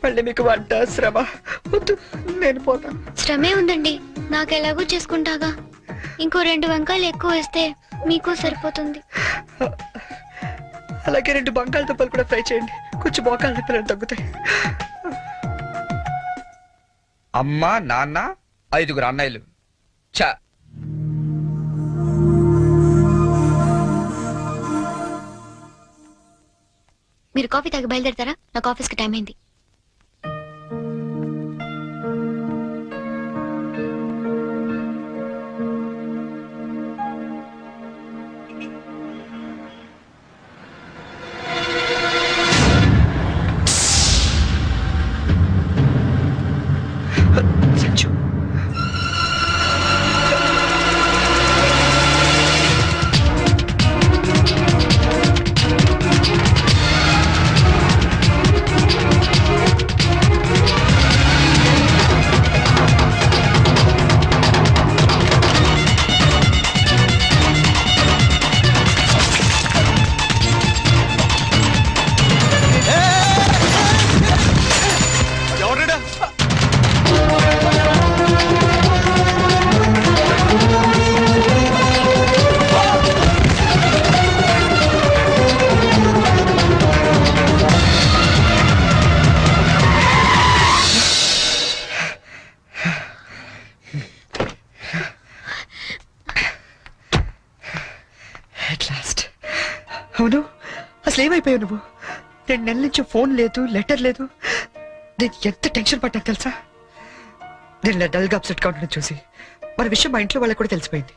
మళ్ళీ మీకు వంట శ్రమ వద్దు, నేను పోతాను. శ్రమే ఉందండి, నాకెలాగో చేసుకుంటాగా. ఇంకో 2 వంకాయలు ఎక్కువ వేస్తే మీకు సరిపోతుంది. అలాగే 2 బంగాళదుంపలు కూడా ఫ్రై చేయండి, కొంచెం మోకాలు నొప్పులు తగ్గుతాయి. అమ్మా నాన్న 5 అన్నయ్యలు. చా మీరు కాఫీ తాగి బయలుదేరతారా? నాకు ఆఫీస్కి టైం అయింది. సంజు, అవును, అసలు ఏమైపోయావు నువ్వు? 2 నెలల నుంచి ఫోన్ లేదు, లెటర్ లేదు. నేను ఎంత టెన్షన్ పడ్డాను తెలుసా? నేను ఇలా డల్గా అప్సెట్ గా ఉండడం చూసి మన విషయం మా ఇంట్లో వాళ్ళకి కూడా తెలిసిపోయింది.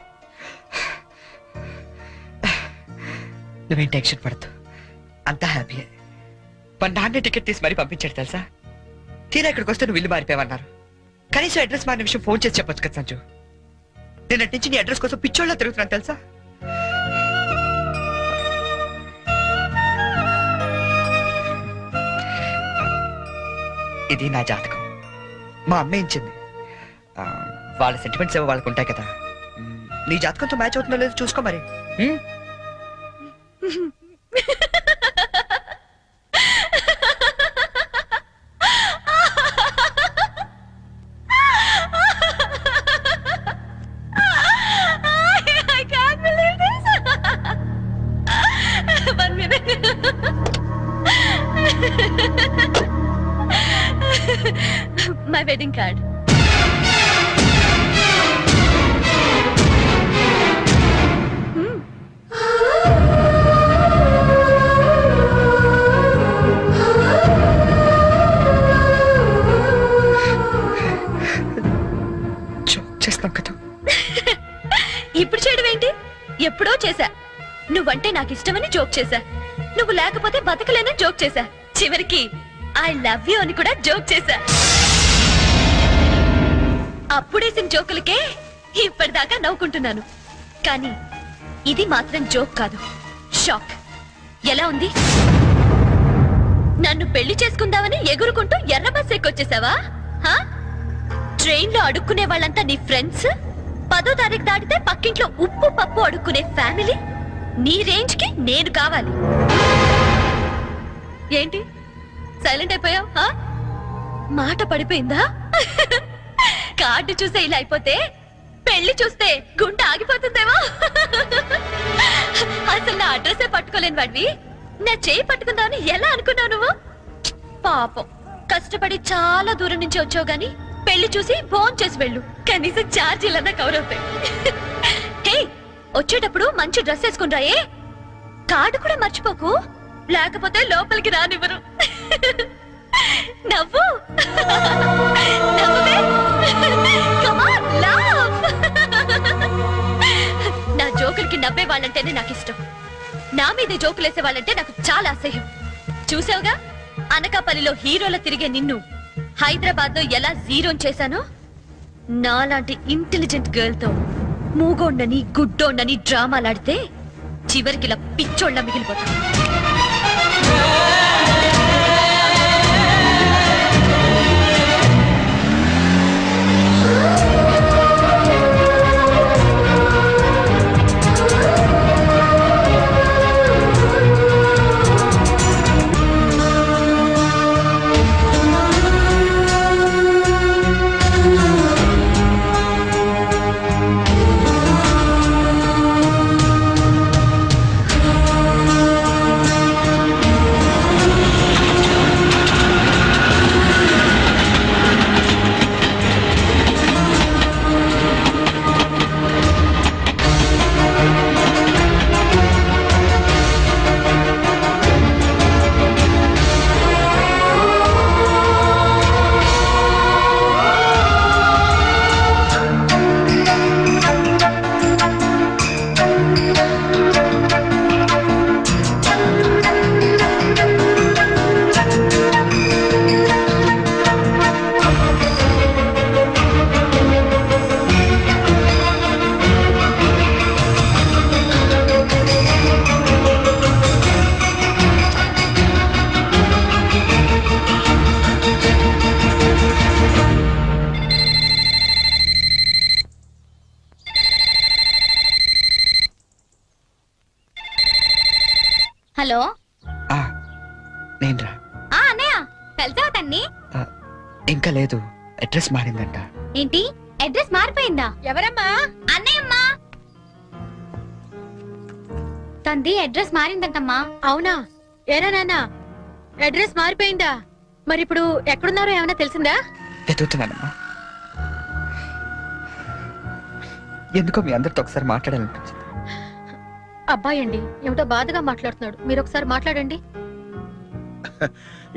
నువ్వేం టెన్షన్ పడద్దు, అంతా హ్యాపీయే. మా నాన్న టికెట్ తీసి మరీ పంపించాడు తెలుసా? తీరా ఇక్కడికి వస్తే నువ్వు ఇల్లు మారిపోయావన్నారు. కనీసం అడ్రస్ మారిన విషయం ఫోన్ చేసి చెప్పొచ్చు కదా సంజు. నేను అటు నుంచి నీ అడ్రస్ కోసం పిచ్చోళ్ళ తిరుగుతున్నాను తెలుసా? ఇది నా జాతకం, మా అమ్మ ఇచ్చింది. వాళ్ళ సెంటిమెంట్స్ ఏమో వాళ్ళకు ఉంటాయి కదా. నీ జాతకంతో మ్యాచ్ అవుతుందో లేదో చూసుకో మరి. My wedding card. చేస్తాం కదా. ఇప్పుడు చేయడం ఏంటి? ఎప్పుడో చేశా. నువ్వంటే నాకు ఇష్టమని జోక్ చేశా. నువ్వు లేకపోతే బతకలేనని జోక్ చేశా. చివరికి ఐ లవ్ యూ అని కూడా జోక్ చేశా. అప్పుడేసిన జోకులకే ఇప్పటిదాకా నవ్వుకుంటున్నాను. కానీ ఇది మాత్రం జోక్ కాదు, షాక్. ఎలా ఉంది? నన్ను పెళ్లి చేసుకుందామని ఎగురుకుంటూ ఎర్ర బస్ ఎక్కొచ్చేసావా? ట్రైన్ లో అడుక్కునే వాళ్ళంతా నీ ఫ్రెండ్స్, 10వ తారీఖు దాటితే పక్కింట్లో ఉప్పు పప్పు అడుక్కునే ఫ్యామిలీ. నీ రేంజ్ కి నేను కావాలి. ఏంటి సైలెంట్ అయిపోయావు? మాట పడిపోయిందా? కార్డు చూసే ఇలా అయిపోతే పెళ్లి చూస్తే గుండె ఆగిపోతుందేమో. అసలు నా అడ్రస్సే పట్టుకోలేని వాడివి నా చేయి పట్టుకుందామని ఎలా అనుకున్నావు నువ్వు? పాపం, కష్టపడి చాలా దూరం నుంచి వచ్చావు గాని పెళ్లి చూసి ఫోన్ చేసి వెళ్ళు, కనీసం ఛార్జీలన్నా కవర్ అవుతాయి. హే, వచ్చేటప్పుడు మంచి డ్రెస్ వేసుకుని రాయే. కార్డు కూడా మర్చిపోకు, లేకపోతే లోపలికి రానివ్వరు. నవ్వు, నవ్వువే. Come on, laugh. నా జోకులకి నవ్వే వాళ్ళంటేనే నాకు ఇష్టం. నా మీద జోకులేసే వాళ్ళంటే నాకు చాలా అసహ్యం. చూసావుగా, అనకాపల్లిలో హీరోల తిరిగే నిన్ను హైదరాబాద్ లో ఎలా జీరో చేశానో, నాలాంటి ఇంటెలిజెంట్ గర్ల్ తో మూగోండని గుడ్డోండని డ్రామాలాడితే చివరికి ఇలా పిచ్చోళ్ళ మిగిలిపోతాను. హలో ఆ, నేనురా. అన్నయ్య కలిసావా తన్ని? ఇంకా లేదు, అడ్రస్ మారిందంట. ఏంటి అడ్రస్ మారిపోయిందా? ఎవరమ్మా? అన్నయ్యమ్మా. తంది అడ్రస్ మారిందంటమ్మా. అవునా? ఏనా నాన్న, అడ్రస్ మారిపోయిందా? మరి ఇప్పుడు ఎక్కడున్నారో ఏమైనా తెలిసిందా? వెతుకుతున్నానమ్మా. ఎందుకో మీ అందరితో ఒకసారి మాట్లాడాలనిపించింది. అబ్బాయి అండి ఏమిటో బాధగా మాట్లాడుతున్నాడు, మీరు ఒకసారి మాట్లాడండి.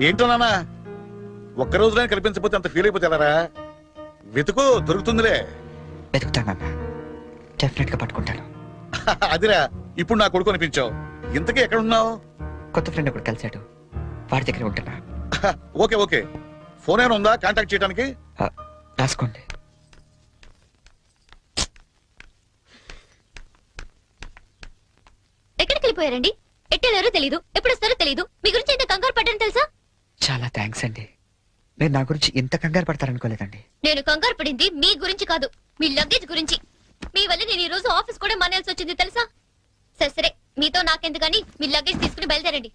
ఏంటో నాన్న, ఒక్క రోజునే కనిపించకపోతే అంత ఫీల్ అయిపోతే ఎలారా? వెతుకు, దొరుకుతుందిలే. వెతుకుతానన్నా, డెఫినెట్ గా పట్టుకుంటాను. అదిరా, ఇప్పుడు నా కొడుకు అనిపించావు. ఇంతకీ ఎక్కడ ఉన్నావు? కొత్త ఫ్రెండ్ ఒకటి కలిశాడు, వాడి దగ్గర ఉంటున్నా. ఓకే ఓకే, ఫోన్ ఏమైనా ఉందా కాంటాక్ట్ చేయడానికి? రాసుకోండి. ఎక్కడికి వెళ్ళిపోయారండి? ఎట్టెళ్ళారో తెలీదు, ఎప్పుడు వస్తారో తెలీదు. మీ గురించి ఎంత కంగారు పడ్డాను తెలుసా? చాలా థ్యాంక్స్ అండి. మీరు నా గురించి ఇంత కంగారు పడతారనుకోలేదండి. నేను కంగారు పడింది మీ గురించి కాదు, మీ లగేజ్ గురించి. మీ వల్ల నేను ఈ రోజు ఆఫీస్ కూడా మానేయాల్సి వచ్చింది తెలుసా? సరే సరే, మీతో నాకెందుకని మీ లగేజ్ తీసుకుని బయలుదేరండి.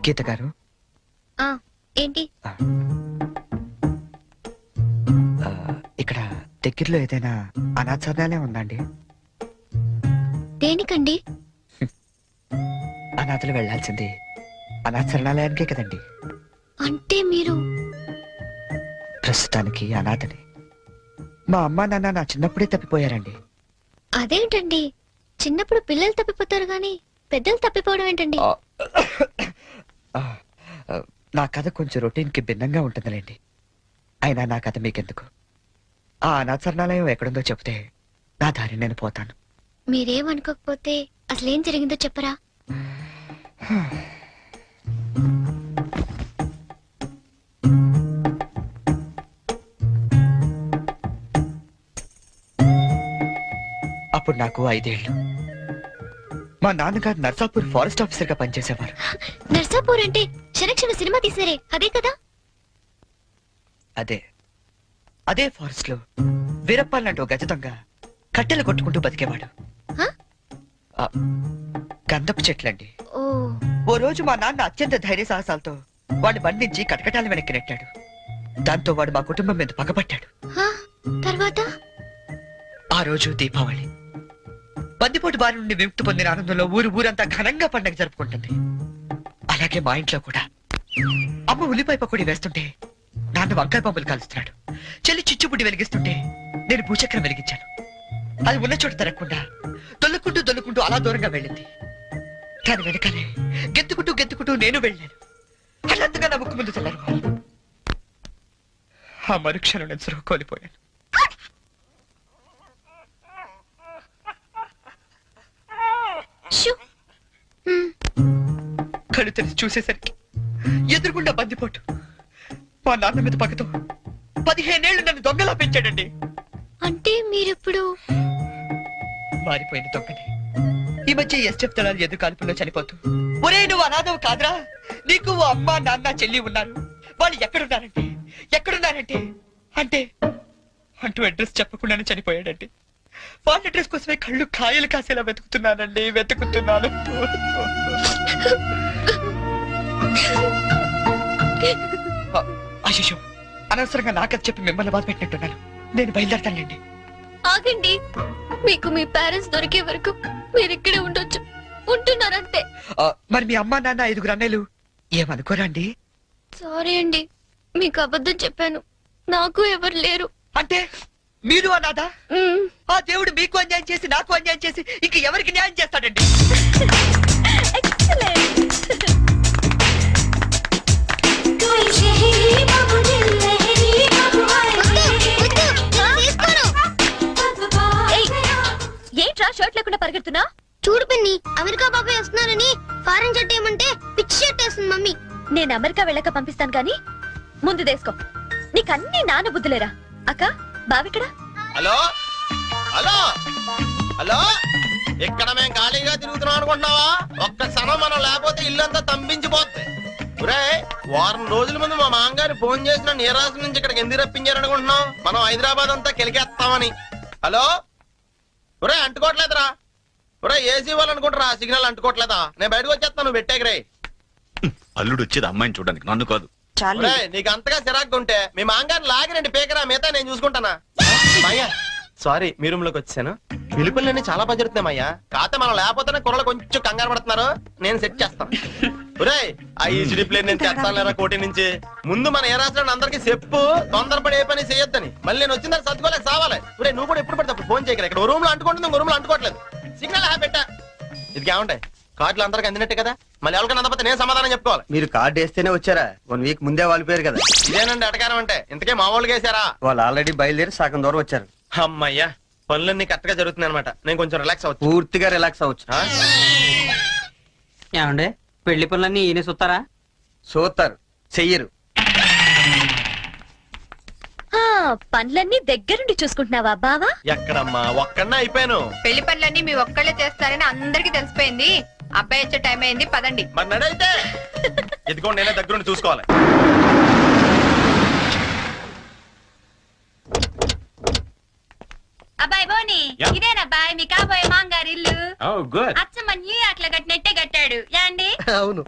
గీత గారు, ఏంటి? ఇక్కడ దగ్గరలో ఏదైనా అనాథాలయం ఉందండి? దేనికండి? అనాథలు వెళ్లాల్సింది అనాథ శరణాలయానికే కదండి. అంటే మీరు ప్రస్తుతానికి అనాథని. మా అమ్మా నాన్న నా చిన్నప్పుడే తప్పిపోయారండి. అదేంటండి, చిన్నప్పుడు పిల్లలు తప్పిపోతారు గాని పెద్దలు తప్పిపోవడం ఏంటండి? నా కథ కొంచెం రొటీన్ కి భిన్నంగా ఉంటుందిలేండి. అయినా నా కథ మీకెందుకు? ఆ అనాథ శరణాలయం ఎక్కడుందో చెప్తే నా దారి నేను పోతాను. మీరేమనుకోకపోతే అసలేం జరిగిందో చెప్పరా? అప్పుడు నాకు 5 ఏళ్ళు. మా నాన్నగారు నర్సాపూర్ ఫారెస్ట్ ఆఫీసర్ గా పనిచేసేవారు. నర్సాపూర్ అంటే క్షణక్షణ సినిమా తీసారే అదే కదా? అదే ఫారెస్ట్ లో వీరప్పాలంటూ ఓ గజ దొంగ కట్టెలు కొట్టుకుంటూ బతికేవాడు. హ? గంధపు చెట్లండి. ఓ ఓ రోజు మా నాన్న అత్యంత ధైర్య సాహసాలతో వాడిని బంధించి కటకటాల వెనక్కి నెట్టాడు. దాంతో వాడు మా కుటుంబం మీద పగబట్టాడు. హ? తర్వాత? ఆ రోజు దీపావళి. బందిపోటు బారి నుండి విముక్తి పొందిన ఆనందంలో ఊరంతా ఘనంగా పండగ జరుపుకుంటుంది. అలాగే మా ఇంట్లో కూడా అమ్మ ఉల్లిపాయ పకోడీ వేస్తుంటే నాన్న వంకాయ పంపులు కాలుస్తున్నాడు. చెల్లి చిచ్చుబుడ్డి వెలిగిస్తుంటే నేను భూచక్రం వెలిగించాను. అది ఉన్న చోటు తరగకుండా దొల్లుకుంటూ అలా దూరంగా వెళ్ళింది. దాని వెనకాలే గెత్తుకుంటూ నేను వెళ్ళాను. అన్నంతగా నా ముక్కు ముందు తెల్లారు. ఆ మరుక్షణం నేను సురుగు కోల్పోయాను. షూ. కళ్ళు తెరిచి చూసేసరికి ఎదురుగుండా బందిపోటు మా నాన్న మీద పక్కతో 15 ఏళ్లు నన్ను దొంగలా పెంచాడండి. అంటే మీరిప్పుడు మారిపోయిన దొంగని. ఈ మధ్య ఎస్టెఫ్ దళాలు ఎదురు కాల్పుల్లో చనిపోతూ, ఒరే నువ్వు అనాథవు కాదురా, నీకు ఓ అమ్మ నాన్న చెల్లి ఉన్నారు, వాళ్ళు ఎక్కడున్నారంటే అంటే అంటూ అడ్రస్ చెప్పకుండానే చనిపోయాడండి. వాళ్ళ అడ్రస్ కోసమే కళ్ళు కాయలు కాసేలా వెతుకుతున్నాను. అశిషు, అనవసరంగా నాకది చెప్పి మిమ్మల్ని బాధ పెట్టినట్టున్నాను. నేను బయలుదేరతానండి. ఆగండి, మీకు మీ పేరెంట్స్ దొరికే వరకు మీరు ఇక్కడే ఉండొచ్చు. ఉంటున్నారంతే. మరి మీ అమ్మా నాన్న 5 అన్నయ్యలు ఏమనుకోరా అండి? సారీ అండి, మీకు అబద్ధం చెప్పాను. నాకు ఎవరు లేరు. అంటే మీరు అనాథా? మ్మ్. ఆ దేవుడు మీకు అన్యాయం చేసి నాకు అన్యాయం చేసి ఇంక ఎవరికి న్యాయం చేస్తాడండి? ఏంట్రా షర్ట్ లేకుండా పరిగెడుతున్నా? చూడు పిన్ని, అమెరికా బాబాయ్ వస్తున్నారని ఫారెన్ షర్ట్ ఏమంటే పిచ్చి షర్ట్ వేస్తుంది మమ్మీ. నేను అమెరికా వెళ్ళక పంపిస్తాను గాని ముందు దేసుకో. నీకన్నీ నాన్న బుద్ధులేరా? అక్క బావిక్కడ? హలో హలో హలో, ఇక్కడ మేము ఖాళీగా తిరుగుతున్నాం అనుకుంటున్నావా? ఒక్క క్షణం మనం లేకపోతే ఇల్లంతా తంపించిపోద్ది. ఒరేయ్, వారం రోజుల ముందు మా మామగారు ఫోన్ చేసిన నీరాశ నుంచి ఇక్కడికి ఎందుకు రప్పించారనుకుంటున్నాం? మనం హైదరాబాద్ అంతా కెలికేస్తామని. హలో ఒరే, అంటుకోవట్లేదురా. ఒరే, ఏసీ వాళ్ళు అనుకుంటారా సిగ్నల్ అంటుకోవట్లేదా? నేను బయటకు వచ్చేస్తాను, నువ్వు పెట్టేగిరే. అల్లుడు వచ్చేది అమ్మాయిని చూడడానికి, నన్ను కాదు. ఒరే, నీకు అంతగా చిరాకు ఉంటే మీ మామగారిని లాగిరండి పేకరా, మిగతా నేను చూసుకుంటానా. మాయ్యా సారీ, మీ రూమ్ లోకి వచ్చాను. పిలుపులన్నీ చాలా బాగా జరుగుతున్నాయి మాయ్యా. కాకపోతే మనం లేకపోతేనే కుర్రలు కొంచెం కంగారు పడుతున్నారు. నేను సెట్ చేస్తాను. ఒరే, ఆ ఈసీడీ ప్లేన్ నేను తెస్తాను లేరా కోటి నుంచి. ముందు మన ఏ రాష్ట్రాన్ని అందరికీ చెప్పు, తొందరపడి ఏ పని చేయొద్దని. మళ్ళీ నేను వచ్చిన తర్వాత సర్దుకోలేక సావాలి. ఒరే, నువ్వు కూడా ఎప్పుడు పడితే అప్పుడు ఫోన్ చేయగలరు. ఇక్కడ రూమ్ లో అంటుకుంటుంది, ఇంకో రూమ్ లో అంటుకోవట్లేదు. సిగ్నల్ పెట్టా. ఇది ఏమంటాయి, కార్డులు అందరికి అందినట్టే కదా. మళ్ళీ ఎవరికైనా అందకపోతే నేను సమాధానం చెప్పుకోవాలి. మీరు కార్డు వేస్తేనే వచ్చారా? 1 వీక్ ముందే వాళ్ళు పేరు కదా. ఇదేనండి అటకారం అంటే. ఇంతకే మా వాళ్ళు వేసారా? వాళ్ళు ఆల్రెడీ బయలుదేరి సగం దూరం వచ్చారు. అమ్మయ్యా, పనులన్నీ కరెక్ట్ గా జరుగుతున్నాయి అనమాట. నేను కొంచెం రిలాక్స్ అవచ్చు. పూర్తిగా రిలాక్స్ అవ్వచ్చు. ఏమండే పెళ్లి పనులన్నీ ఈయన చూస్తారా? చూస్తారు, చెయ్యరు. పనులన్నీ దగ్గరుండి చూసుకుంటున్నావా బావా? ఎక్కడమ్మా, ఒక్కడన్నా అయిపోయాను. పెళ్లి పనులన్నీ మీ ఒక్కళ్ళే చేస్తారని అందరికి తెలిసిపోయింది. అబ్బాయి వచ్చే టైం అయింది, పదండి. మరి నడైతే ఇదిగోండి, నేనే దగ్గరుండి చూసుకోవాలి. అబ్బాయి బోని, ఇదేనబ్బాయి మీ కాబోయే మాంగారి ఇల్లు. అచ్చమ్మ న్యూయార్క్ లో కట్టినట్టే కట్టాడు యాండి. అవును.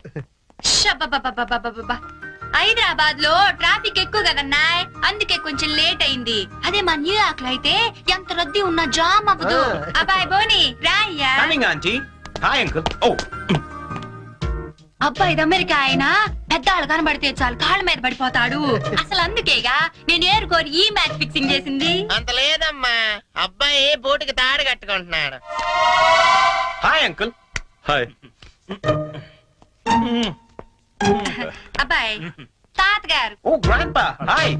హైదరాబాద్ లో ట్రాఫిక్ ఎక్కువ కదన్నాయ్, అందుకే కొంచెం లేట్ అయింది. అదే మా న్యూయార్క్ లో అయితే ఎంత రద్దీ ఉన్నా జామ్ అవ్వదు. అబ్బాయి బోని రాయ్యా. అబ్బాయి ఇది అమెరికా అయినా పెద్దాళ్ళు కనబడితే చాలు కాళ్ళ మీద పడిపోతాడు. అసలు అందుకేగా నేను ఏరుకోరి ఈ మ్యాచ్ ఫిక్సింగ్ చేసింది. అంత లేదమ్మా, అబ్బాయి బోటుకి తాడు కట్టుకుంటున్నాడు. Hi uncle. హాయ్. అబ్బాయి తాతగారు ఓ గ్రాండ్పా. హాయ్.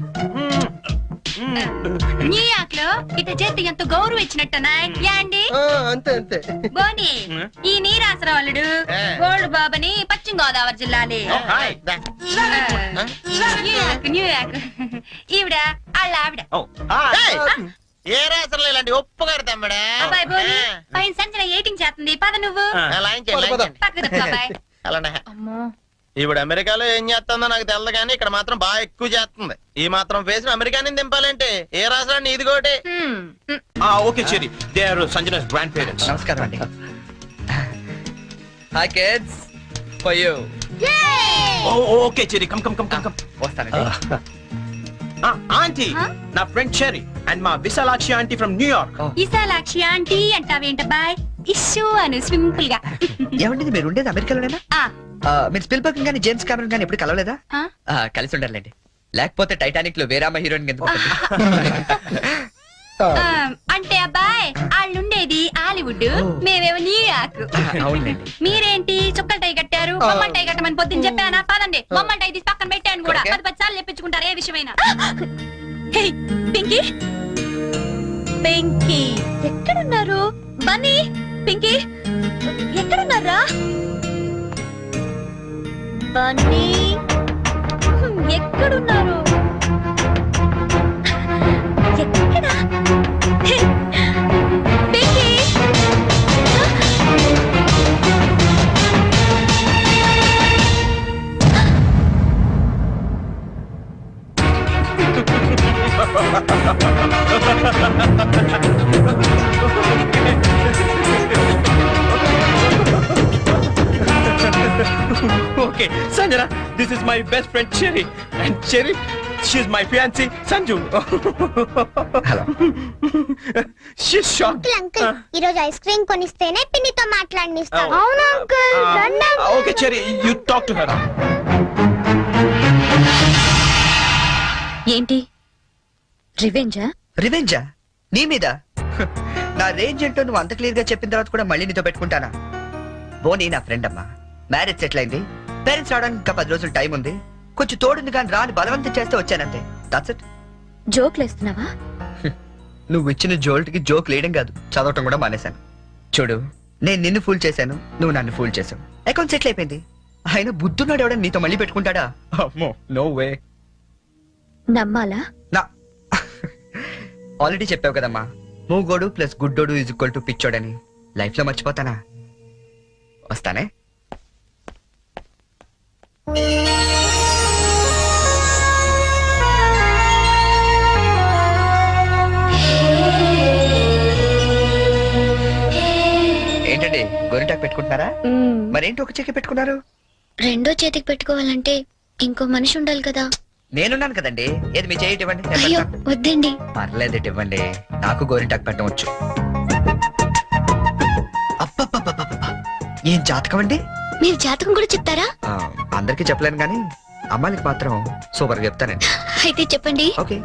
న్యూయార్క్ లో ఇట చేతి ఎంత గౌరవం ఇచ్చినట్టనా యాండి. అంతే అంతే. బోని, ఈ నీరాసరాలుడు గోల్డ్ బాబని పశ్చిమ గోదావరి జిల్లాలే. న్యూయార్క్ ఈవిడ వాళ్ళ ఆవిడ. ఏ రాసంలో ఇలాంటి ఒప్పుగారు తమ్ముడా. అబ్బాయి బోని పైన సంచన ఎయిటింగ్ చేస్తుంది, పద నువ్వు పక్కకు తప్పు అబ్బాయి. అమ్మో, ఇప్పుడు అమెరికాలో ఏం చేస్తుందో నాకు తెలదు కానీ ఇక్కడ మాత్రం బాగా ఎక్కువ చేస్తుంది. ఈ మాత్రం ఫేస్ అమెరికాని దింపాలంటే ఏ రాష్ట్రాన్ని ఇది కోటి. Okay cherry, they are Sanjana's grandparents. నమస్కారం అండి. Hi kids, for you. Okay cherry, come come come come come. వస్తానండి. ఆంటీ, నా ఫ్రెండ్ చెరీ అండ్ మా Vishalakshi aunty from New York. Vishalakshi aunty అంటావేంటబ్బాయ్? ఇష్యూ అను సింపుల్ గా. ఏమండి మీరు ఉండేది అమెరికాలోనేనా? ఆ, మీరు స్పిల్బర్గ్ గానీ జేమ్స్ కెమెరన్ గానీ ఎప్పుడు కలవలేదా? కలిసి ఉండాలండి, లేకపోతే టైటానిక్ లో వేరామ హీరోయిన్ ఎందుకు? అంటే అబ్బాయి వాళ్ళుండేది హాలీవుడ్, మేమేమో న్యూయార్క్. అవునండి. మీరేంటి చుక్కల టై కట్టారు? బొమ్మల టై కట్టమని పొద్దున్న చెప్పానా? పదండి, బొమ్మల టై తీసి పక్కన పెట్టాను కూడా. 10 సార్లు చెప్పించుకుంటారు ఏ విషయమైనా. పింకీ, పింకీ ఎక్కడున్నారు? బన్నీ, పింకీ ఎక్కడున్నారా? బన్నీ ఎక్కడున్నారు? ఎక్కడా? Pinky, Okay, Sanjana, this is my best friend Cherry, and Cherry, she's my fiancé Sanju. Hello. She's shocked. Uncle ఈ రోజు ఐస్ క్రీమ్ కొనిస్తేనే పిన్నితో మాట్లాడనిస్తాను. అవును uncle. Okay, Cherry, you talk to her. ఏంటి రివెంజా? రివెంజా నీ మీద? నా రేంజ్ ఏంటో నువ్వు అంత క్లియర్ గా చెప్పిన తర్వాత కూడా మళ్ళీ నీతో పెట్టుకుంటానా? బోని నా ఫ్రెండ్ అమ్మా, మ్యారేజ్ సెటిల్ అయింది, పేరెంట్స్ రావడానికి ఇంకా 10 రోజులు టైం ఉంది, కొంచెం తోడుంది కానీ రాని బలవంతం చేస్తే వచ్చానంతే. That's it. జోక్లు వేస్తున్నావా? నువ్వు ఇచ్చిన జోల్ట్కి జోక్ లేయడం కాదు, చదవటం కూడా మానేశాను. చూడు, నేను నిన్ను ఫూల్ చేశాను, నువ్వు నన్ను ఫూల్ చేశావు, అకౌంట్ సెటిల్ అయిపోయింది. ఆయన బుద్ధున్నాడు ఎవడని నీతో మళ్ళీ పెట్టుకుంటాడా? No way. నమ్మాలా? నా ఆల్రెడీ చెప్పావు కదమ్మా, మూగోడు ప్లస్ గుడ్డోడు ఈజ్ ఈక్వల్ టు పిచ్చోడని. లైఫ్ లో మర్చిపోతానా? వస్తానే. గోరింటాకు పెట్టుకుంటున్నారా మరేంటి ఒక చెక్కి పెట్టుకున్నారు? రెండో చేతికి పెట్టుకోవాలంటే ఇంకో మనిషి ఉండాలి కదా. నేనున్నాను కదండి. ఏది మీ చేయి ఇవ్వండి, నేను అయ్యో పెడతాను. వద్దండి. పర్లేదు ఇటు ఇవ్వండి, నాకు గోరింటాకు పెట్టవచ్చు. అబ్బబ్బబ్బబ్బబ్బ, ఏం జాతకం అండి. మీరు జాతకం కూడా చెప్తారా? ఆ, అందరికీ చెప్పలేను కానీ అమ్మాయికి మాత్రం సూపర్ చెప్తానండి. అయితే చెప్పండి. ఓకే,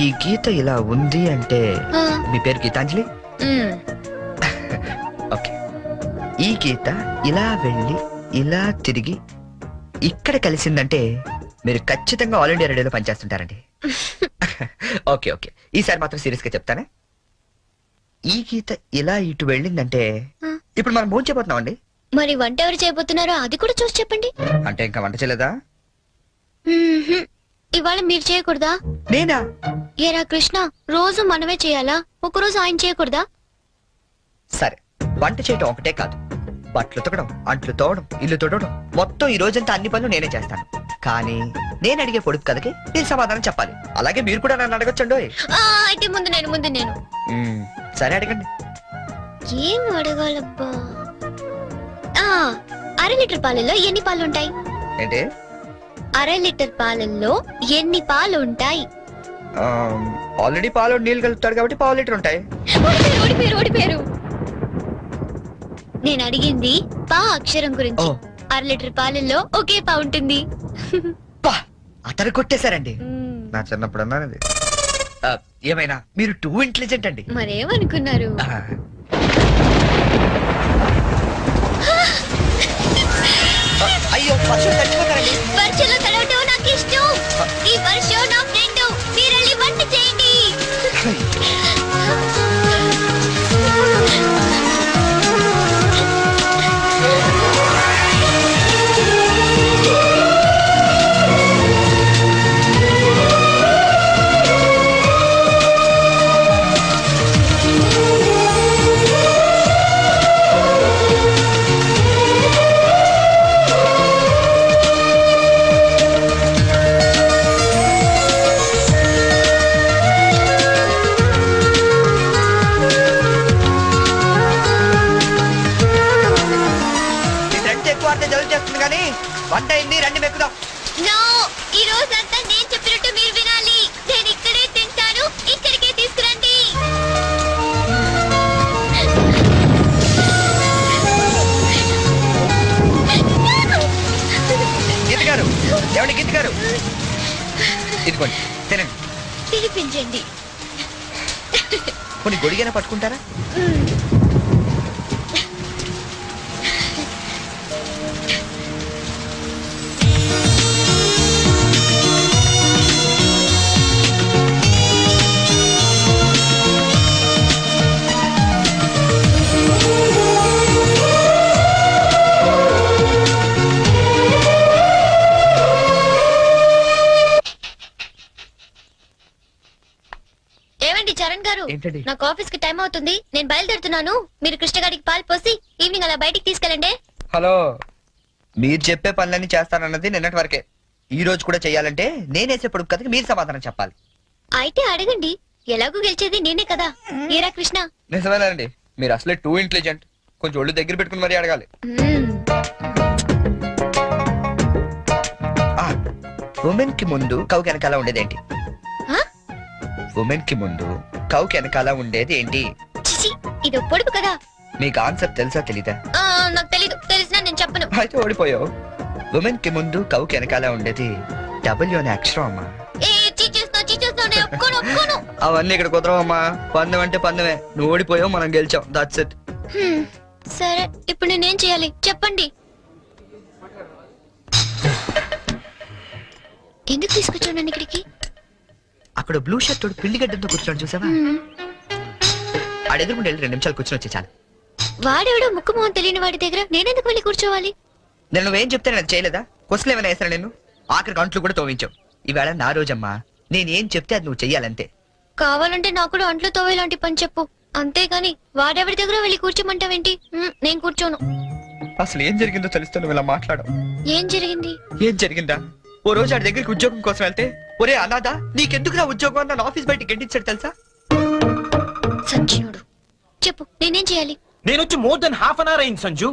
ఈ గీత ఇలా ఉంది అంటే ఆ, మీ పేరు గీతాంజలి. మ్, ఓకే, ఈ గీత ఇలా వెళ్ళి ఇలా తిరిగి ఇక్కడ కలిసిందంటే మీరు ఖచ్చితంగా ఆల్ ఇండియా రేడియోలో పనిచేస్తుంటారండి. ఓకే ఓకే, ఈసారి మాత్రం సీరియస్ గా చెప్తానే. ఈ గీత ఇలా ఇటు వెళ్ళిందంటే ఇప్పుడు మనం భోజనం చేయబోతున్నామండి. మరి వంట ఎవరు చేయబోతున్నారో అది కూడా చూసి చెప్పండి. అంటే ఇంకా వంట చేయలేదా? మ్మ్హ్మ్. ఇవాళ మీరు చేయకూడదా? నేనా? ఏరా కృష్ణ, రోజు మనమే చేయాలా? ఒకరోజు ఆయన చేయకూడదా? సరే, వంట చేయటం ఒకటే కాదు, బట్టలు ఉతకడం, అంట్లు తోవడం, ఇల్లు తోడడం, మొత్తం ఈ రోజంతా అన్ని పనులు నేనే చేస్తాను. కానీ నేను అడిగే పొడుపు కథకి నేను సమాధానం చెప్పాలి. అలాగే మీరు కూడా నన్ను అడగొచ్చండి. ఆ, అయితే ముందు నేను సరే అడగండి. ఏం అడగాలబ్బా? ఆ, అర లీటర్ పాలల్లో ఎన్ని పాలు ఉంటాయి? ఏంటి? అర లీటర్ పాలల్లో ఎన్ని పాలు ఉంటాయి? ఆల్రెడీ పాలు నీళ్ళు కలుపుతాడు కాబట్టి పావు లీటర్ ఉంటాయి. ఓడిపోయారు. నేను అడిగింది పా అక్షరం గురించి. ఓ. అర లీటర్ పాలల్లో ఒకే పా ఉంటుంది. పా, అతను కొట్టేశారండి. నా చిన్నప్పుడు అన్నాను. ఏమైనా మీరు టూ ఇంటెలిజెంట్ అండి. మరేమనుకున్నారు? ఆ. అయ్యో, పశువులు చచ్చిపోతారండి. వర్షంలో తడవటం నాకు ఇష్టం. ఈ వర్షం నా ఫ్రెండ్. మీరెళ్ళి వంట చేయండి. మీ ఫ్రెండ్స్ ఎక్కువ అంటే జలుబు చేస్తుంది కానీ వంట అయింది, రండి మెక్కుదాం. నో, ఈ రోజంతా నేను చెప్పినట్టు మీరు వినాలి. నేను ఇక్కడే తింటాను, ఇక్కడికే తీసుకురండి. గీత గారు, ఏమండి గీత గారు, ఇదిగోండి తినండి. తినిపించండి. కొన్ని గొడిగైనా పట్టుకుంటారా? ఏమండి చరణ్ గారు, ఏంటండి? నాకు ఆఫీస్ కి టైం అవుతుంది. నేను బయలుదేరుతున్నాను. మీరు కృష్ణగాడికి పాలు పోసి ఈవినింగ్ అలా బయటికి తీసుకెళ్ళండి. హలో, మీరు చెప్పే పనులన్నీ చేస్తానన్నది నిన్నటి వరకే. ఈ రోజు కూడా చెయ్యాలంటే నేనేసే పొడుపు కథకి మీరు సమాధానం చెప్పాలి. అయితే అడగండి. ఎలాగూ గెలిచేది నేనే కదా. ఏరా కృష్ణ? నిజమేనండి, మీరు అసలే టూ ఇంటెలిజెంట్. కొంచెం ఒళ్ళు దగ్గర పెట్టుకుని మరీ అడగాలి. ఉమెన్ కి ముందు కౌకి వెనకాల ఉండేది ఏంటి? ఉమెన్ కి ముందు కౌకి వెనకాల ఉండేది ఏంటి? చిచి, ఇది పొడుపు కదా. మీకు ఆన్సర్ తెలుసా తెలీదా? నాకు తెలీదు. తెలిసినా నేను చెప్పను. అయితే ఓడిపోయావు. ఉమెన్ కి ముందు కౌకి వెనకాల ఉండేది డబ్ల్యూ అనే అక్షరం అమ్మా. నేను ఒప్పుకోను. అవన్నీ ఇక్కడ కుదరవమ్మా. పందెం అంటే పందెమే. నువ్వు ఓడిపోయావు, మనం గెలిచాం. That's it. సరే, ఇప్పుడు నేనేం చేయాలి చెప్పండి. ఎందుకు తీసుకొచ్చాను నన్ను ఇక్కడికి? అక్కడ బ్లూ షర్ట్ తోడు పిల్లి గడ్డంతో కూర్చోండి, చూసావా? ఆడెదురుకుంటే 2 నిమిషాలు కూర్చొని వచ్చే చాలు. వాడెవడో ముక్కు మొహం తెలియని వాడి దగ్గర నేనెందుకు వెళ్ళి కూర్చోవాలి? నేను నువ్వేం చెప్తే నేను చేయలేదా? క్వశ్చన్ ఏమైనా వేసాను నేను? ఆఖరికి అంట్లు కూడా తోవించావు. ఈవేళ నా రోజమ్మా. నేనేం చెప్తే అది నువ్వు చెయ్యాలంతే. కావాలంటే నాకు కూడా అంట్లు తోవేలాంటి పని చెప్పు. అంతేగాని వాడెవడి దగ్గర వెళ్ళి కూర్చోమంటావేంటి? నేను కూర్చోను. అసలు ఏం జరిగిందో తెలుస్తే నువ్వు ఇలా మాట్లాడవు. ఏం జరిగింది? ఏం జరిగిందా? ఓ రోజు ఆడి దగ్గరికి ఉద్యోగం కోసం వెళ్తే, ఒరే అనాథా నీకెందుకు నా ఉద్యోగం అని నన్ను ఆఫీస్ బయటికి గెంటించాడు తెలుసా? సచ్చినోడు. చెప్పు, నేనేం చేయాలి? నేను వచ్చి more than half an hour అయింది సంజు.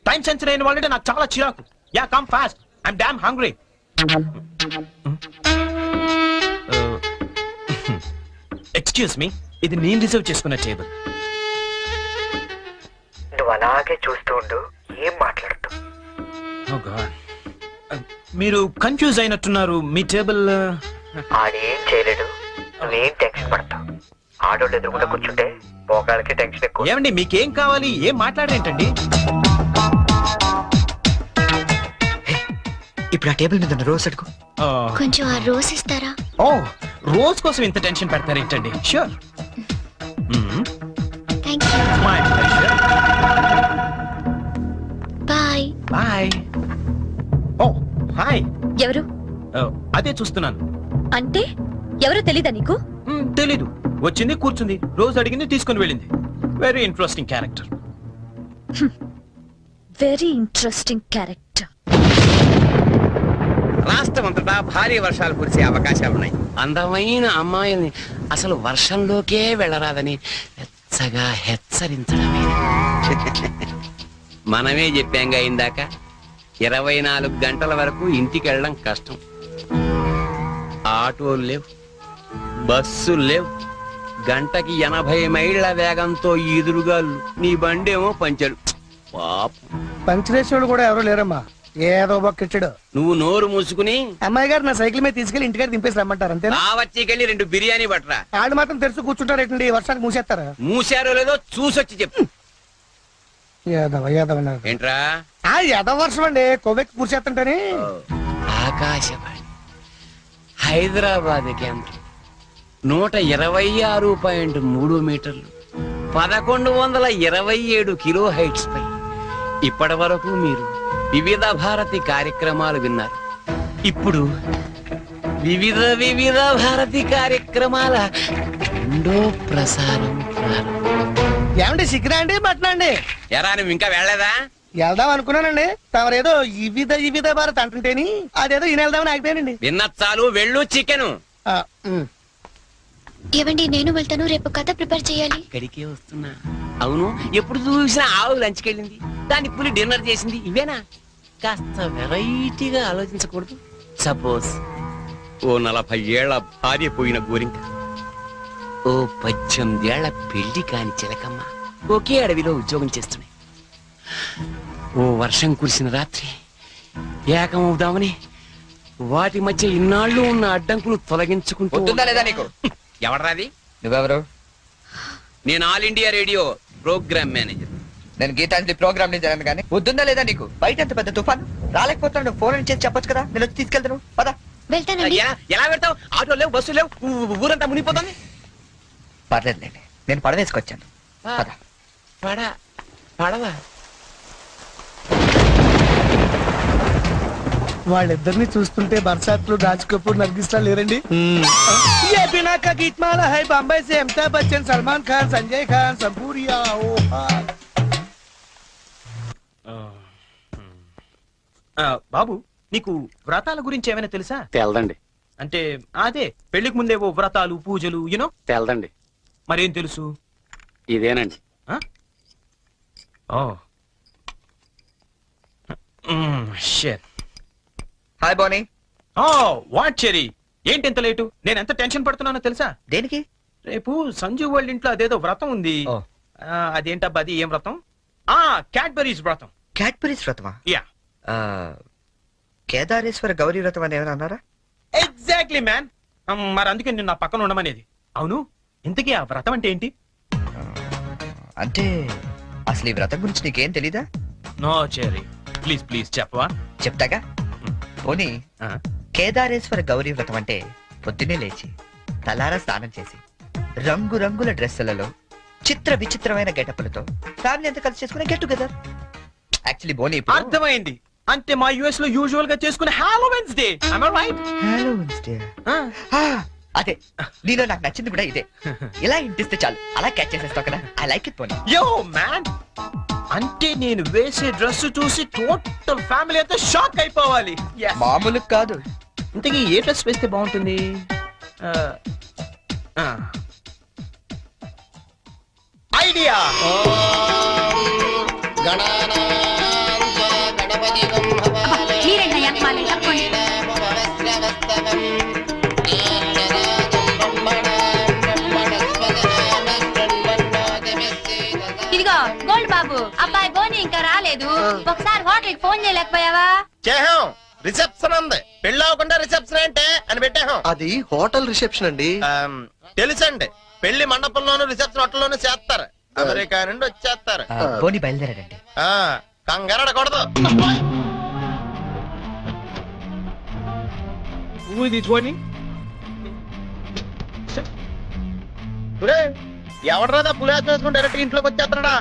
టైం సెన్సర్ అయిన వాళ్ళంటే నాకు చాలా చిరాకు. Yeah come fast, I'm damn hungry. Excuse me, ఇది నేను రిజర్వ్ చేసుకున్న టేబుల్. నువ్వు అలాగే చూస్తూ ఉండు, ఏం మాట్లాడుతూ. Oh God. మీరు కన్ఫ్యూజ్ అయినట్టున్నారు. మీ టేబుల్ ఆడేం చేయలేడు, నువ్వేం టెన్షన్ పడతావు. ఆడోళ్ళు ఎదురుకుండా కూర్చుంటే మోకాళ్ళకి టెన్షన్ ఎక్కువ. ఏమండి, మీకేం కావాలి? ఏం మాట్లాడరేంటండి? ఇప్పుడు ఆ టేబుల్ మీద ఉన్న రోజ్ అడుగు. కొంచెం ఆ రోజ్ ఇస్తారా? ఓ, రోజ్ కోసం ఇంత టెన్షన్ పెడతారేంటండి? Sure. Thank you. My pleasure. Bye. Bye. ఓ హాయ్. ఎవరు అదే చూస్తున్నాను. అంటే ఎవరో తెలీదా నీకు? తెలీదు. వచ్చింది, కూర్చుంది, రోజు అడిగింది, తీసుకుని వెళ్ళింది. Very interesting character. Very interesting character. రాష్ట్రం అంతటా భారీ వర్షాలు కురిసే అవకాశాలున్నాయి. అందమైన అమ్మాయిల్ని అసలు వర్షంలోకే వెళ్ళరాదని వెచ్చగా హెచ్చరించడమే. మనమే చెప్పాంగా ఇందాక, 24 గంటల వరకు ఇంటికి వెళ్ళడం కష్టం. ఆటోలు లేవు, బస్సులు లేవు, గంటకి 80 మైళ్ళ వేగంతో ఎదురుగాళ్ళు, నీ బండేమో పంచరు. పాపం, పంచరేశ్వరుడు కూడా ఎవరో లేరమ్మా, ఏదో బొక్కిచ్చాడు. నువ్వు నోరు మూసుకుని అమ్మాయి గారు నా సైకిల్ మీద తీసుకెళ్లి ఇంటికాడ దింపేసి రమ్మంటారు అంతేనా? రావచ్చికెళ్ళి 2 బిర్యానీ పట్టరా. ఆడు మాత్రం తెరుచు కూర్చుంటారేటండి, వర్షానికి మూసేస్తారా? మూసారో లేదో చూసొచ్చి చెప్పు. యాదవ యాదవ ఏంట్రా? యాదవ వర్షం అండి, కొవ్వెక్కి కూర్చేస్తుంటని. ఆకాశవాణి హైదరాబాద్ కేంద్రం 126.3 మీటర్లు, 1127 కిలో హైట్స్ పై ఇప్పటి వరకు మీరు వివిధ భారతి కార్యక్రమాలు విన్నారు. ఇప్పుడు వివిధ భారతి కార్యక్రమాల రెండో ప్రసారం ప్రారంభం. ఏమండి సిగ్గురా అండి, మటనా అండి? ఎరా, నువ్వు ఇంకా వెళ్ళలేదా? వెళ్దాం అనుకున్నానండి, తమరేదో వివిధ భారత్ అంటుంటేని అదేదో ఈయన వెళ్దామని ఆగిపోయానండి. విన్న చాలు, వెళ్ళు. చికెను ఏవండి, నేను వెళ్తాను. రేపు కథ ప్రిపేర్ చేయాలి. ఇక్కడికే వస్తున్నా. అవును, ఎప్పుడు చూసినా ఆవు లంచ్కి వెళ్ళింది, దాని పులి డిన్నర్ చేసింది, ఇవేనా? కాస్త వెరైటీగా ఆలోచించకూడదు? సపోజ్ ఓ 40 ఏళ్ల భార్య పోయిన గోరింక, ఓ 18 ఏళ్ల పెళ్లి కాని చిలకమ్మ ఒకే అడవిలో ఉద్యోగం చేస్తున్నాయి. ఓ వర్షం కురిసిన రాత్రి ఏకమవుదామని వాటి మధ్య ఇన్నాళ్ళు ఉన్న అడ్డంకులు తొలగించుకుంటూ. పొద్దుందా లేదా నీకు? ఎవడ్రాది? నువ్వెవరు? నేను All India Radio program manager. నేను గీతాంజలి ప్రోగ్రామ్ నుంచి జరగను కానీ పొద్దుందా లేదా నీకు? బయట ఎంత పెద్ద తుఫాను, రాలేకపోతున్నాడు. ఫోన్ చేసి చెప్పొచ్చు కదా, నేను వచ్చి తీసుకెళ్తాను. పదా. వెళ్తానండి. ఎలా పెడతావు? ఆటో లేవు, బస్సు లేవు, ఊరంతా మునిగిపోతుంది. పర్లేదులేండి, నేను పడవేసుకొచ్చాను. పద. పడవా? వాళ్ళిద్దరిని చూస్తుంటే బర్సాత్లు రాజ్ కపూర్ నర్గిస్తా లేరండి. ये बिना का गीतमाला है बॉम्बे से अमिताभ बच्चन, सलमान खान, संजय खान, संपूरिया. బాబు, నీకు వ్రతాల గురించి ఏమైనా తెలుసా? తెలదండి. అంటే అదే పెళ్లికి ముందేవో వ్రతాలు, పూజలు, యూనో. తెలదండి. మరేం తెలుసు? ఇదేనండి. హాయ్ బోనీ. వాట్ చెరీ, ఏంటి ఎంత లేటు? నేను ఎంత టెన్షన్ పడుతున్నానో తెలుసా? దేనికి? రేపు సంజు వాళ్ళ ఇంట్లో అదేదో వ్రతం ఉంది. ఓ. అదేంటబ్బా, అది ఏం వ్రతం? క్యాడ్బరీస్ వ్రతం. క్యాడ్బరీస్ వ్రతమా? యా, కేదారేశ్వర గౌరీ వ్రతం అని ఏమైనా అన్నారా? Exactly man. మరి అందుకే నేను నా పక్కన ఉండమనేది. అవును, ఇంతకీ ఆ వ్రతం అంటే ఏంటి? అంటే అసలు ఈ వ్రతం గురించి నీకేం తెలీదా? నో చెరీ, ప్లీజ్ ప్లీజ్ చెప్పవా? చెప్తాగా. పోనీ, కేదారేశ్వర గౌరీ వ్రతం అంటే పొద్దున్నే లేచి తలారా స్నానం చేసి రంగురంగుల డ్రెస్సులలో చిత్ర విచిత్రమైన గెటప్లతో ఫ్యామిలీ అంతా కలిసి చేసుకునే గెట్ టుగెదర్. యాక్చువల్లీ బోనీ, అర్థమైంది. అంటే మా యుఎస్ లో యూజువల్ గా చేసుకునే Halloweens day. Am I right? Halloweens day. అదే, నీలో నాకు నచ్చింది కూడా ఇదే. ఇలా ఇంటిస్తే చాలు, అలా క్యాచ్ చేసేస్తావు కదా. ఐ లైక్ ఇట్ పోనీ. యో మ్యాన్, అంటే నేను వేసే డ్రెస్ చూసి టోటల్ ఫ్యామిలీ అంతా షాక్ అయిపోవాలి. మామూలు కాదు. ఇంతకీ ఏ డ్రెస్ వేస్తే బాగుంటుంది? ఐడియా. రాలేదు ఒకసారి హోటల్ కి ఫోన్ చేయలేకపోయావా? చేహాం రిసెప్షన్ ఉంది, పెళ్లి అవ్వకుండా రిసెప్షన్ ఏంటే అని పెట్టాం. అది హోటల్ రిసెప్షన్ అండి. తెలుసండి, పెళ్లి మండపంలోను రిసెప్షన్ హోటల్లోనూ చేస్తారు. అమెరికా నుండి వచ్చేస్తారు. పోనీ బయలుదేరాడండి. కంగారడకూడదు. ఎవడరాదా పులిహాసం వేసుకుని డైరెక్ట్ ఇంట్లోకి వచ్చేస్తాడా?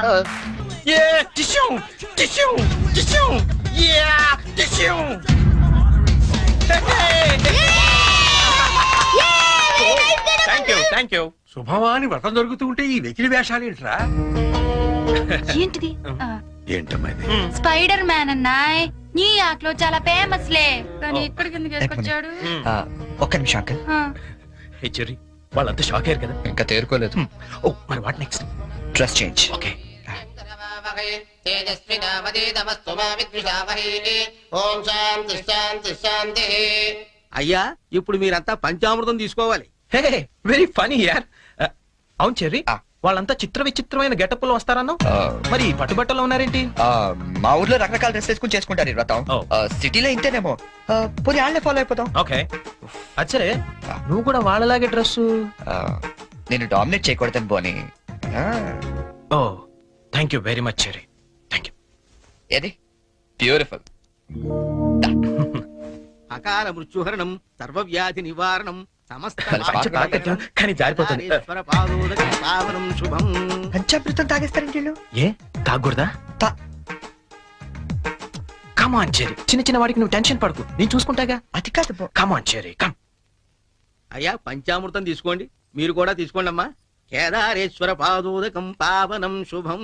Thank you. శుభమాని వ్రతం జరుగుతూ ఉంటే ఈ వెకిలి వేషాలు ఏంట్రా? ఏంటిది? ఏంటమ్మా ఇది? స్పైడర్ మ్యాన్ అన్నాయ్, న్యూయార్క్ లో చాలా ఫేమస్ లే, కానీ ఇక్కడికి ఎందుకు వేసుకొచ్చాడు? ఒక్క నిమిషం అంకల్. హే చెర్రీ, వాళ్ళంతా షాక్ అయ్యారు కదా. ఇంకా తేరుకోలేదు. ఓ మరి what next? Dress change. Okay. అయ్యా ఇప్పుడు మీరంతా పంచామృతం తీసుకోవాలి. హే వెరీ ఫనీ యార్. అవును చెర్రీ, వాళ్ళంతా చిత్ర విచిత్రమైన గెటప్ లో వస్తారన్నావు, మరి పట్టుబట్టలో ఉన్నారేంటి? మా ఊర్లో రకరకాల డ్రెస్ వేసుకుని చేసుకుంటారు ఈ వ్రతం. Oh. సిటీలో ఇంతేనేమో. పోనీ వాళ్ళే ఫాలో అయిపోతాం. ఓకే. అచ్చరే, నువ్వు కూడా వాళ్ళలాగే డ్రెస్. నేను డామినేట్ చేయకూడదని పోనీ. ఓ thank you very much cherry, thank you. ఏది బ్యూటిఫుల్. అకాల మృత్యుహరణం, సర్వవ్యాధి నివారణం, సమస్త కానీ జారిపోతుంది. నారీశ్వర పాదోదకం పావనం శుభం. పంచామృతం తాగేస్తారండి వీళ్ళు. ఏ తాగకూడదా? కమాన్ చెర్రీ, చిన్న చిన్న వాడికి నువ్వు టెన్షన్ పడకు, నేను చూసుకుంటాగా. అది కాదు. కమాన్ చెర్రీ, కమ్. అయ్యా పంచామృతం తీసుకోండి, మీరు కూడా తీసుకోండి అమ్మా. కేదారేశ్వర పాదోదకం పావనం శుభం.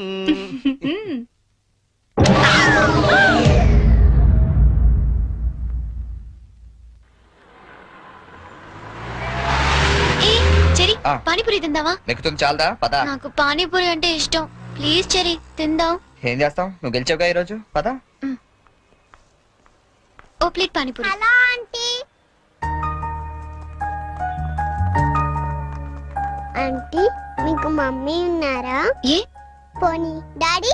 ఏ చెరి, పానీపూరి తిందావా? నెక్కుతుంది చాలదా? పద. నాకు పానీపూరి అంటే ఇష్టం. ప్లీజ్ చెరి, తిందాం. ఏం చేస్తాం, నువ్వు గెలిచావుగా ఈ రోజు. పద. ఓ ప్లేట్ పానీపూరి. ఆంటీ మీకు మమ్మీ ఉన్నారా? ఏ పోనీ డాడీ?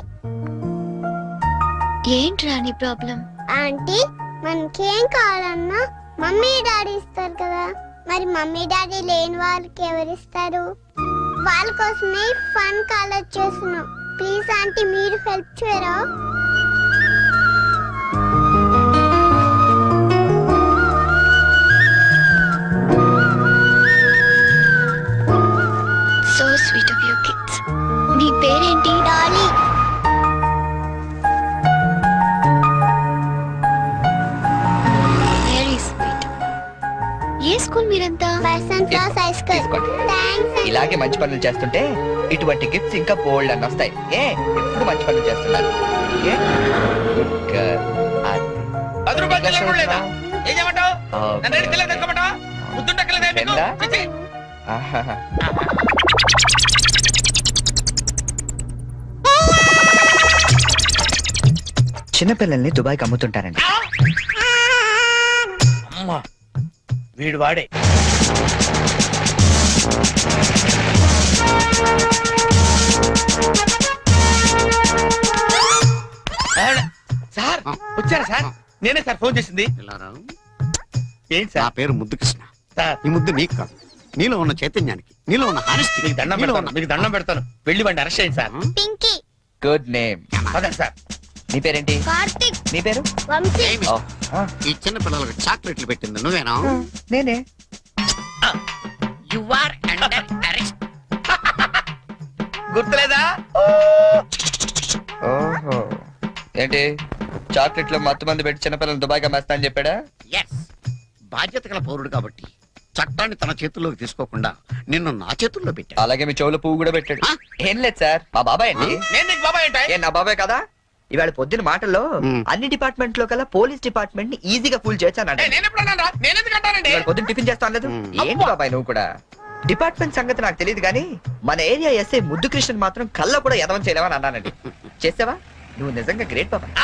ఏంట్రా నీ ప్రాబ్లం? ఆంటీ మనకేం కావాలన్నా మమ్మీ డాడీ ఇస్తారు కదా, మరి మమ్మీ డాడీ లేని వాళ్ళకి ఎవరిస్తారు? వాళ్ళ కోసమే ఫన్ కాలేజ్ చేస్తున్నాం. ప్లీజ్ ఆంటీ మీరు హెల్ప్ చేయరా? So sweet of you kids. నీ పేరేంటి? డాలీ. Very sweet. ఏ స్కూల్ మీరంతా? Person class high school. తీసుకోండి. థాంక్స్. ఇలాగే మంచి పనులు చేస్తుంటే ఇటువంటి గిఫ్ట్స్ ఇంకా బోల్డ్ అని వస్తాయి. ఎప్పుడు మంచి పనులు చేస్తున్నారు. ఏ? Good girl. అది. 10 రూపాయలు ఇంకా చిల్లర కూడా లేదా? చూస్తున్నావు? ఏం చేయమంటావు? ఆ, నన్ను అడిగి చిల్లర తెచ్చుకోమంటావా? ముద్దుంటక్కలేదా మీకు? రెండా? చిచ్చి. ఆహాహా. చిన్నపిల్లల్ని దుబాయ్కి అమ్ముతుంటారండి. అమ్మా వీడు వాడే. సార్ వచ్చారా సార్? నేనే సార్ ఫోన్ చేసింది. ఏంటి నా సార్? పేరు ముద్దు కృష్ణ. సార్ ఈ ముద్దు నీకు కాదు, నీలో ఉన్న చైతన్యానికి, నీలో ఉన్న హానెస్టీ. మీకు దండం పెడతాను, మీకు దండం పెడతాను. వెళ్ళి వాడిని అరెస్ట్ చేయండి సార్. పింకీ. Good name. పదండి సార్. నీ పేరేంటి? కార్తిక్. నీ పేరు? వంశీ. ఓ, ఆ, ఈ చిన్న పిల్లలకు చాక్లెట్లు పెట్టింది నువ్వేనా? నేనే. You are under arrest. గుర్తులేదా? ఓహో, ఏంటి చాక్లెట్లు మత్తు మంది పెట్టి చిన్నపిల్లలు దుబాయ్కి అమ్మేస్తా అని చెప్పాడా? ఎస్, బాధ్యత గల పౌరుడు కాబట్టి చట్టాన్ని తన చేతుల్లోకి తీసుకోకుండా నిన్ను నా చేతుల్లో పెట్టా. అలాగే మీ చెవులో పువ్వు కూడా పెట్టాడు. ఆ? ఏం లేదు సార్, మా బాబాయ్ అండి. నేను నీకు బాబాయ్ ఏంటి? ఏ నా బాబాయ్ కదా. ఇవాళ పొద్దున మాటల్లో మ్. అన్ని డిపార్ట్మెంట్ లో కల్లా పోలీస్ డిపార్ట్మెంట్ ని ఈజీగా ఫుల్ చేశాను. నేను ఎప్పుడు అన్నాను? నేను ఎందుకు అంటానండి? ఇవాళ పొద్దున టిఫిన్ చేస్తాను లేదు. మ్. ఏంటి బాబాయ్ నువ్వు కూడా? డిపార్ట్మెంట్ సంగతి నాకు తెలియదు కానీ మన ఏరియా ఎస్ఐ ముద్దు కృష్ణన్ మాత్రం కళ్ళ కూడా ఎదవం చేయలేవని అన్నానండి. చేసావా? నువ్వు నిజంగా గ్రేట్ బాబాయ్.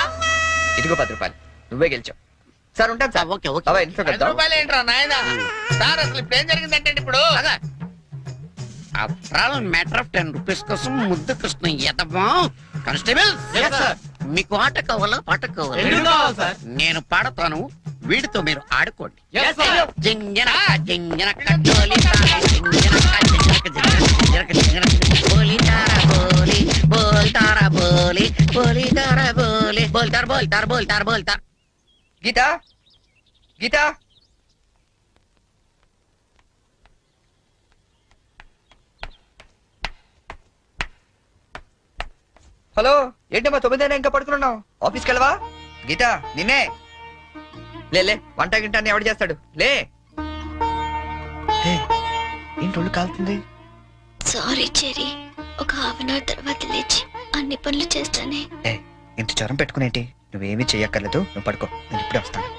ఇదిగో 10 రూపాయలు, నువ్వే గెలిచావు. సార్ ఉంటాను సార్. Okay, okay. బాబాయ్ ఇంట్లో 10 కలుద్దాం. రూపాయలు ఏంట్రా నాయనా? సార్ అసలు ఇప్పుడు ఏం జరిగిందంటే ఇప్పుడు after all matter of 10 rupees కోసం ముద్దు కృష్ణ ఎదవా. Constable Yes, sir. మీకు ఆట కావాలా పాట కావాలా నేను పాడతాను వీడితో మీరు ఆడుకోండి జింజనక జింజనక డోలి తారా, జింజనక జింజనక జింజనక జింజనక బోలి తారా బోలి బోల్ తారా బోలి బోలి తారా బోలి బోల్తార్ బోల్తార్ బోల్తార్ బోల్తార్. గీత గీత హలో ఏంటమ్మా 9 ఇంకా పడుకున్నావు? ఆఫీస్కి వెళ్ళవా? గీత నిన్నే లే వంట గింట అని ఎవడు చేస్తాడు? లే ఏంటి ఒళ్ళు కాలుతుంది? సారీ చెరీ, ఒక హాఫ్ అన్ అవర్ తర్వాత లేచి అన్ని పనులు చేస్తానే. ఇంత జ్వరం పెట్టుకునేంటి? నువ్వేమీ చెయ్యక్కర్లేదు, నువ్వు పడుకో, నేను ఇప్పుడే వస్తాను.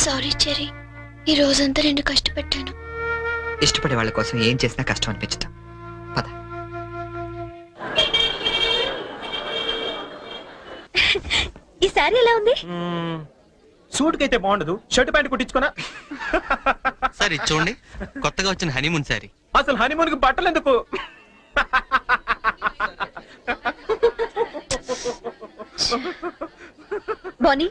సారీ చెరీ, ఈ రోజంతా నేను కష్టపెట్టాను. ఇష్టపడే వాళ్ళ కోసం ఏం చేసినా కష్టం అనిపించదు. పద. ఈ శారీ ఎలా ఉంది? సూట్ కైతే బాగుండదు, షర్ట్ ప్యాంట్ కుట్టించుకోనా? సరే చూడండి, కొత్తగా వచ్చిన హనీమూన్ సారీ. అసలు హనీమూన్ కి బట్టలు ఎందుకు? బోనీ,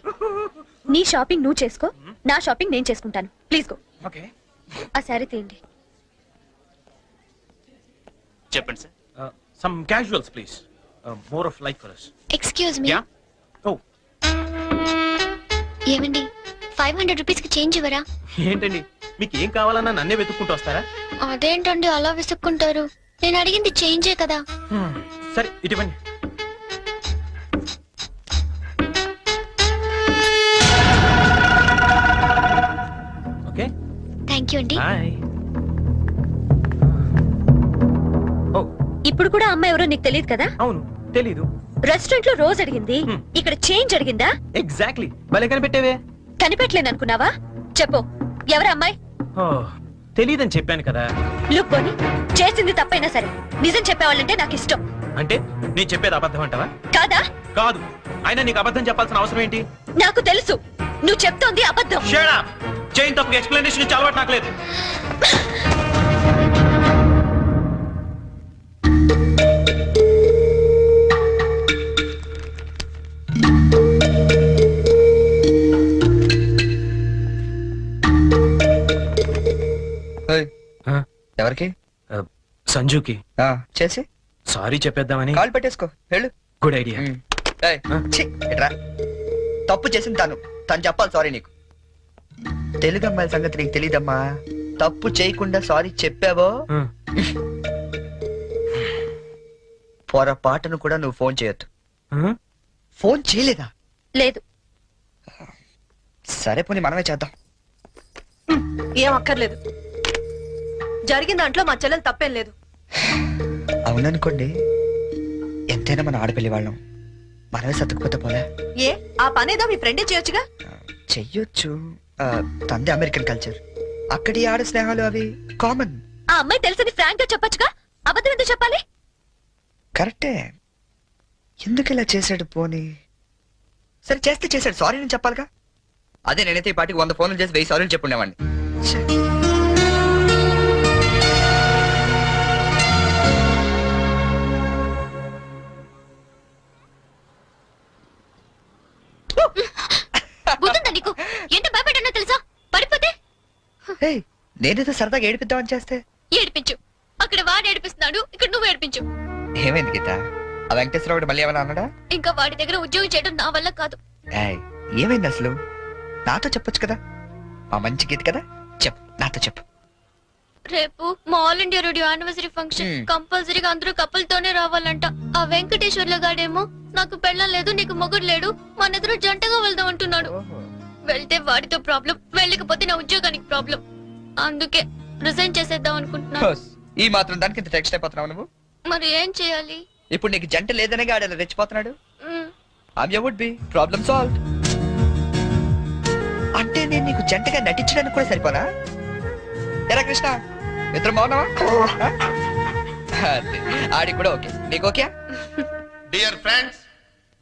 నీ షాపింగ్ నువ్వు చేసుకో, నా షాపింగ్ నేను చేసుకుంటాను. Please go. ఓకే, ఆ శారీ తీయండి. చెప్పండి sir. Some casuals please, more of like for us. Excuse me, ya. ఓ ఏమండి 500 రూపీస్ కి చేంజ్ ఇవ్వరా? ఏంటండి, మీకు ఏం కావాలన్నా నన్నే వెతుక్కుంటూ వస్తారా? అదేంటండి అలా విసుక్కుంటారు? నేను అడిగింది చేంజే కదా. సరే ఇటువంటి. ఓకే, థ్యాంక్ యూ అండి. బాయ్. ఓ ఇప్పుడు కూడా అమ్మాయి ఎవరో నీకు తెలియదు కదా? అవును, తెలీదు. రెస్టారెంట్ లో రోజు అడిగింది, ఇక్కడ చేంజ్ అడిగిందా? ఎగ్జాక్ట్లీ, భలే కనిపెట్టేవే. కనిపెట్టలేను అనుకున్నావా? చెప్పు, ఎవరు అమ్మాయి? ఓ తెలీదని చెప్పాను కదా. లుక్ బోని, చేసింది తప్పైనా సరే నిజం చెప్పేవాళ్ళంటే నాకు ఇష్టం. అంటే నేను చెప్పేది అబద్ధం అంటావా? కాదా? కాదు, అయినా నీకు అబద్ధం చెప్పాల్సిన అవసరం ఏంటి? నాకు తెలుసు నువ్వు చెప్తోంది అబద్ధం. Shut up! చైన్ తప్పుకి ఎక్స్ప్లెనేషన్ ఇచ్చే అలవాటు నాకు లేదు. ఎవరికి? సంజుకి చేసి సారీ చెప్పేద్దామని. కాల్ పెట్టేసుకో, వెళ్ళు. Good idea. తప్పు చేసింది తను చెప్పాలి సారీ నీకు. తెలుగు అమ్మాయిల సంగతి నీకు తెలీదమ్మా. తప్పు చేయకుండా సారీ చెప్పావో పొరపాటును కూడా నువ్వు ఫోన్ చేయొద్దు. ఫోన్ చేయలేదా? లేదు. సరే పోనీ మనమే చేద్దాం. ఏం అక్కర్లేదు, జరిగిన దాంట్లో మా చెల్లెలు తప్పేం లేదు. అవుననుకోండి, ఎంతైనా మన ఆడపిల్లి వాళ్ళం, మనమే సర్దుకుపోతే పోలే. ఏ ఆ పనేదో మీ ఫ్రెండే చేయొచ్చుగా. చెయ్యొచ్చు, తంది అమెరికన్ కల్చర్, అక్కడి ఆడ స్నేహాలు అవి కామన్. ఆ అమ్మాయి తెలుసని ఫ్రాంక్ గా చెప్పొచ్చుగా, అబద్ధం ఎందుకు చెప్పాలి? కరెక్టే, ఎందుకు ఇలా చేశాడు? పోనీ సరే చేస్తే చేశాడు, సారీ నేను చెప్పాలిగా. అదే నేనైతే ఈ పాటికి 100 ఫోన్లు చేసి 1000 సారీలు చెప్పుండేవాడిని. గుర్తుందా నీకు? ఎంత భయపడ్డానో తెలుసా? పడిపోతే నేనేదో సరదాగా ఏడిపిద్దామని చేస్తే. ఏడిపించు, అక్కడ వాడు ఏడిపిస్తున్నాడు, ఇక్కడ నువ్వు ఏడిపించు. ఏమైంది గీత? ఆ వెంకటేశ్వరరావు మళ్ళీ ఏమైనా అన్నాడా? ఇంకా వాడి దగ్గర ఉద్యోగం చేయడం నా వల్ల కాదు. ఏమైంది అసలు? నాతో చెప్పొచ్చు కదా, మా మంచి గీత కదా. చెప్పు, నాతో చెప్పు. రేపు మా all India radio anniversary function, కంపల్సరీగా అందరూ కపుల్తోనే రావాలంట. ఆ వెంకటేశ్వర్ల గాడేమో నాకు పెళ్ళం లేదు, నీకు మొగుడు లేడు, మన ఇద్దరు జంటగా వెళ్దాం అంటున్నాడు. వెళ్తే వాడితో ప్రాబ్లం, వెళ్ళకపోతే నా ఉద్యోగానికి ప్రాబ్లం. అందుకే రిజైన్ చేసేద్దాం అనుకుంటున్నాను. ఈ మాత్రం దానికి ఇంత టెక్స్ట్ అయిపోతున్నావు నువ్వు? మరి ఏం చేయాలి? ఇప్పుడు నీకు జంట లేదనే గాడేలా రెచ్చిపోతున్నాడు. I'm your would be problem solve. అంటే నేను నీకు జంటగా నటించడానికి కూడా సరిపోనా? ఎరా కృష్ణ, ఇద్దరు బాగున్నావా? అదే, ఆడికి కూడా ఓకే. నీకు ఓకే? డియర్ ఫ్రెండ్స్,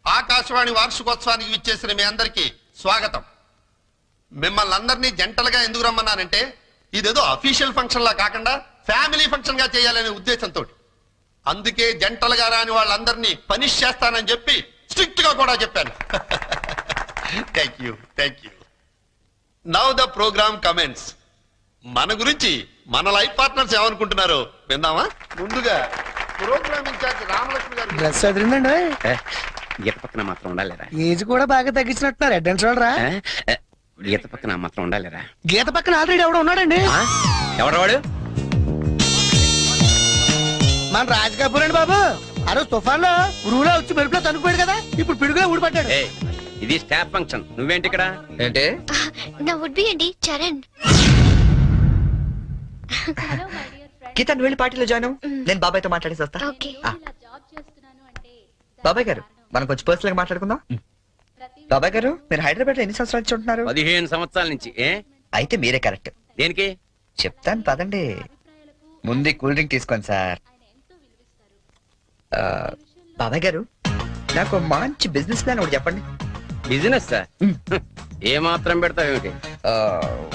ఆకాశవాణి వార్షికోత్సవానికి విచ్చేసిన మీ అందరికీ స్వాగతం. మిమ్మల్ని అందరినీ జంటలుగా ఎందుకు రమ్మన్నానంటే ఇదేదో అఫీషియల్ ఫంక్షన్ లా కాకుండా ఫ్యామిలీ ఫంక్షన్ గా చేయాలనే ఉద్దేశంతో. అందుకే జంటలుగా రాని వాళ్ళందరినీ పనిష్ చేస్తానని చెప్పి స్ట్రిక్ట్ గా కూడా చెప్పాను. Thank you, thank you. Now the program comments. మన గురించి మన లైఫ్ పార్ట్నర్స్ ఏమనుకుంటున్నారో విందామా? ముందుగా ప్రోగ్రామ్ ఇన్ఛార్జ్ రామలక్ష్మి గారు. డ్రెస్ అదిరిందండి. గీత పక్కన మాత్రం ఉండాలిరా. ఏజ్ కూడా బాగా తగ్గించినట్టున్నారు. అడ్వాన్స్ చూడరా. గీత పక్కన మాత్రం ఉండాలిరా. గీత పక్కన ఆల్రెడీ ఎవడో ఉన్నాడండి. ఎవరు వాడు? మన రాజ్ కపూర్ అండి బాబు. ఆ రోజు తుఫాన్ లో ఉరువులో వచ్చి మెరుపులో తనుకుపోయాడు కదా, ఇప్పుడు పిడుగులో ఊడిపడ్డాడు. ఏయ్, ఇది స్టాఫ్ ఫంక్షన్, నువ్వేంటి ఇక్కడ? ఏంటి? నా వుడ్ బి అండి చరణ్. గీత, నువ్వు వెళ్ళి పార్టీలో జాయిన్ అవ్వు. నేను బాబాయ్తో మాట్లాడేసి వస్తా. ఓకే. బాబాయ్ గారు, మనం కొంచెం పర్సనల్ గా మాట్లాడుకుందాం. బాబాయ్ గారు, మీరు హైదరాబాద్ లో ఎన్ని సంవత్సరాల నుంచి ఉంటున్నారు? 15 సంవత్సరాల నుంచి. ఏ అయితే మీరే కరెక్ట్. దేనికి? చెప్తాను పదండి. ముందు కూల్ డ్రింక్ తీసుకోండి సార్. బాబాయ్ గారు, నాకు మంచి బిజినెస్ ప్లాన్ ఒకటి చెప్పండి. Business sir? ఏ మాత్రం పెడతావేమిటి?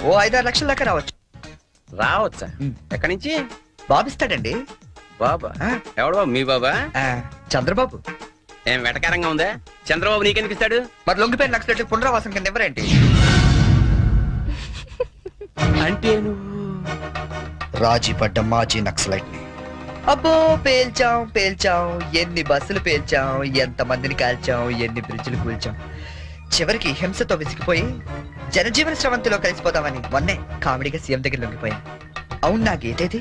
ఓ 5-6 లక్షల దాకా రావచ్చు. రావచ్చా? ఎక్కడి నుంచి? బాబిస్తాడండి. బాబా? ఆ. ఎవడు బాబు? మీ బాబా? చంద్రబాబు. ఏం వెటకారంగా ఉందా? చంద్రబాబు నీకెందుకు ఇస్తాడు? మరి లొంగిపోయిన నక్సలెట్లు పునరావాసం కింద ఎవరేంటి? అంటే నువ్వు రాజీ పడ్డ మాజీ నక్సలైట్ ని. అబ్బో, పేల్చాం. ఎన్ని బస్సులు పేల్చాం, ఎంత మందిని కాల్చాం, ఎన్ని బ్రిడ్జిలు కూల్చాం. చివరికి హింసతో విసిగిపోయి జనజీవన స్రవంతిలో కలిసిపోతామని మొన్నే కామెడీగా సీఎం దగ్గర లొంగిపోయాను. అవును, నా గీతేది?